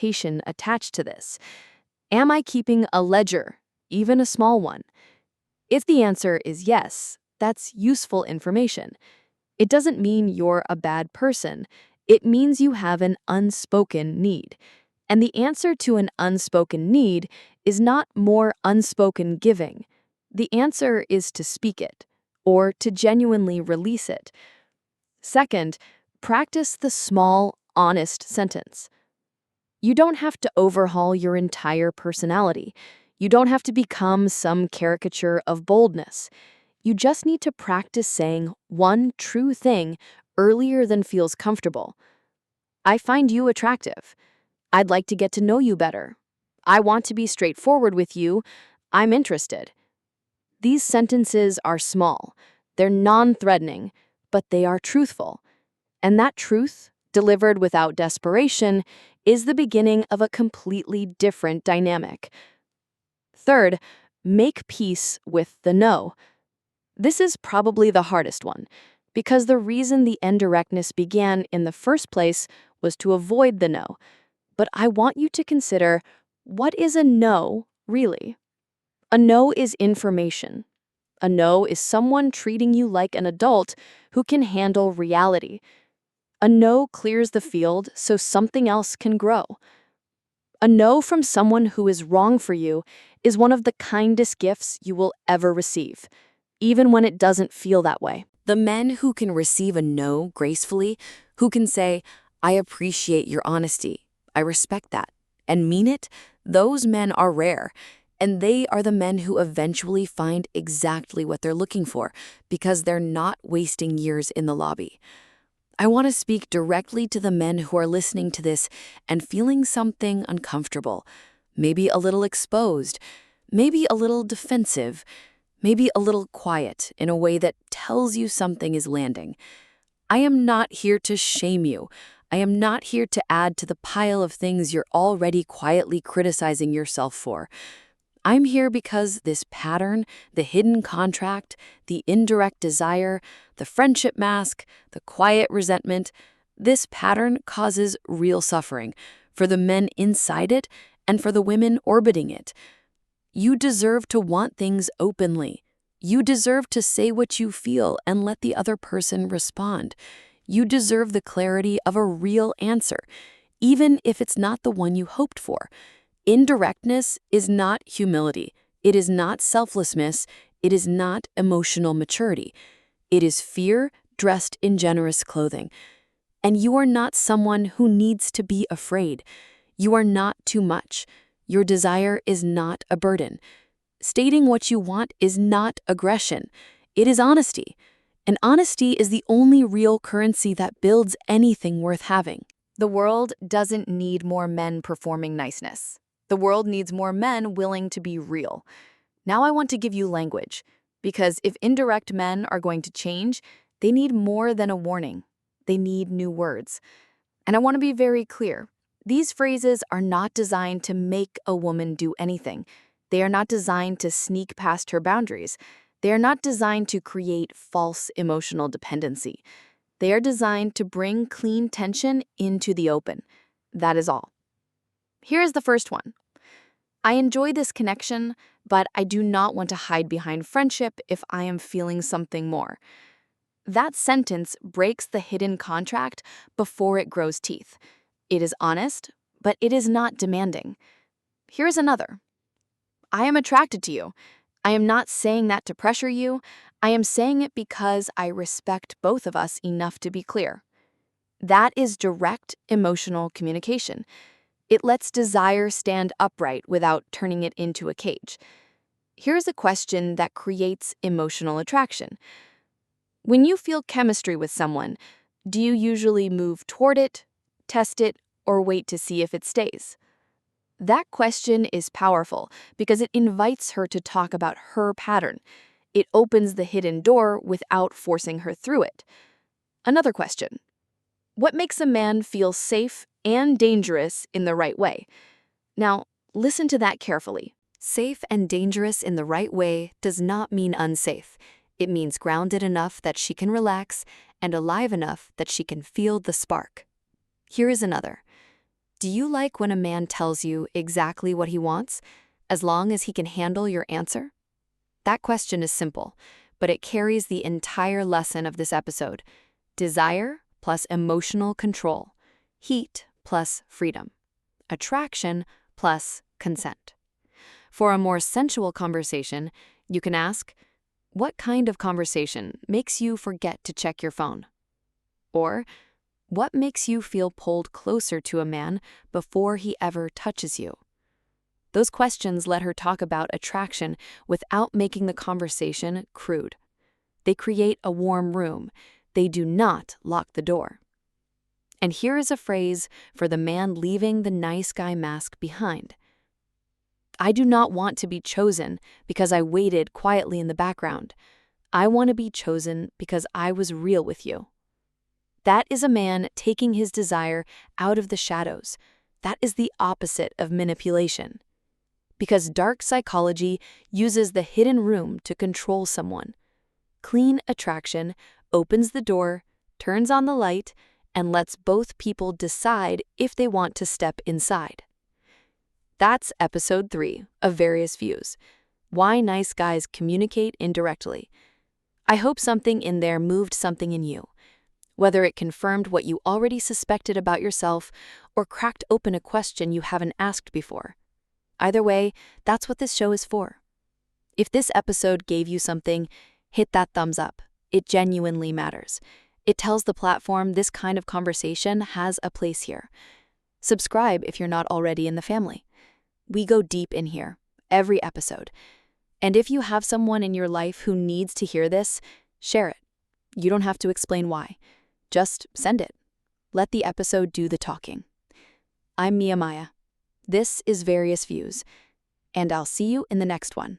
expectation attached to this. Am I keeping a ledger, even a small one? If the answer is yes, that's useful information. It doesn't mean you're a bad person. It means you have an unspoken need. And the answer to an unspoken need is not more unspoken giving. The answer is to speak it, or to genuinely release it. Second, practice the small, honest sentence. You don't have to overhaul your entire personality. You don't have to become some caricature of boldness. You just need to practice saying one true thing earlier than feels comfortable. I find you attractive. I'd like to get to know you better. I want to be straightforward with you. I'm interested. These sentences are small. They're non-threatening, but they are truthful. And that truth, delivered without desperation, is the beginning of a completely different dynamic. Third, make peace with the no. This is probably the hardest one, because the reason the indirectness began in the first place was to avoid the no. But I want you to consider, what is a no, really? A no is information. A no is someone treating you like an adult who can handle reality. A no clears the field so something else can grow. A no from someone who is wrong for you is one of the kindest gifts you will ever receive, even when it doesn't feel that way. The men who can receive a no gracefully, who can say, I appreciate your honesty, I respect that, and mean it, those men are rare. And they are the men who eventually find exactly what they're looking for because they're not wasting years in the lobby. I want to speak directly to the men who are listening to this and feeling something uncomfortable, maybe a little exposed, maybe a little defensive, maybe a little quiet in a way that tells you something is landing. I am not here to shame you. I am not here to add to the pile of things you're already quietly criticizing yourself for. I'm here because this pattern, the hidden contract, the indirect desire, the friendship mask, the quiet resentment, this pattern causes real suffering for the men inside it and for the women orbiting it. You deserve to want things openly. You deserve to say what you feel and let the other person respond. You deserve the clarity of a real answer, even if it's not the one you hoped for. Indirectness is not humility. It is not selflessness. It is not emotional maturity. It is fear dressed in generous clothing. And you are not someone who needs to be afraid. You are not too much. Your desire is not a burden. Stating what you want is not aggression. It is honesty. And honesty is the only real currency that builds anything worth having. The world doesn't need more men performing niceness. The world needs more men willing to be real. Now I want to give you language, because if indirect men are going to change, they need more than a warning. They need new words. And I want to be very clear. These phrases are not designed to make a woman do anything. They are not designed to sneak past her boundaries. They are not designed to create false emotional dependency. They are designed to bring clean tension into the open. That is all. Here is the first one. I enjoy this connection, but I do not want to hide behind friendship if I am feeling something more. That sentence breaks the hidden contract before it grows teeth. It is honest, but it is not demanding. Here's another. I am attracted to you. I am not saying that to pressure you. I am saying it because I respect both of us enough to be clear. That is direct emotional communication. It lets desire stand upright without turning it into a cage. Here's a question that creates emotional attraction. When you feel chemistry with someone, do you usually move toward it, test it, or wait to see if it stays? That question is powerful because it invites her to talk about her pattern. It opens the hidden door without forcing her through it. Another question. What makes a man feel safe and dangerous in the right way? Now, listen to that carefully. Safe and dangerous in the right way does not mean unsafe. It means grounded enough that she can relax and alive enough that she can feel the spark. Here is another. Do you like when a man tells you exactly what he wants, as long as he can handle your answer? That question is simple, but it carries the entire lesson of this episode. Desire plus emotional control. Heat plus freedom. Attraction plus consent. For a more sensual conversation, you can ask, what kind of conversation makes you forget to check your phone? Or, what makes you feel pulled closer to a man before he ever touches you? Those questions let her talk about attraction without making the conversation crude. They create a warm room. They do not lock the door. And here is a phrase for the man leaving the nice guy mask behind. I do not want to be chosen because I waited quietly in the background. I want to be chosen because I was real with you. That is a man taking his desire out of the shadows. That is the opposite of manipulation. Because dark psychology uses the hidden room to control someone. Clean attraction opens the door, turns on the light, and lets both people decide if they want to step inside. That's episode 3 of Various Views. Why nice guys communicate indirectly. I hope something in there moved something in you. Whether it confirmed what you already suspected about yourself or cracked open a question you haven't asked before. Either way, that's what this show is for. If this episode gave you something, hit that thumbs up. It genuinely matters. It tells the platform this kind of conversation has a place here. Subscribe if you're not already in the family. We go deep in here, every episode. And if you have someone in your life who needs to hear this, share it. You don't have to explain why. Just send it. Let the episode do the talking. I'm Mia Maya. This is Various Views, and I'll see you in the next one.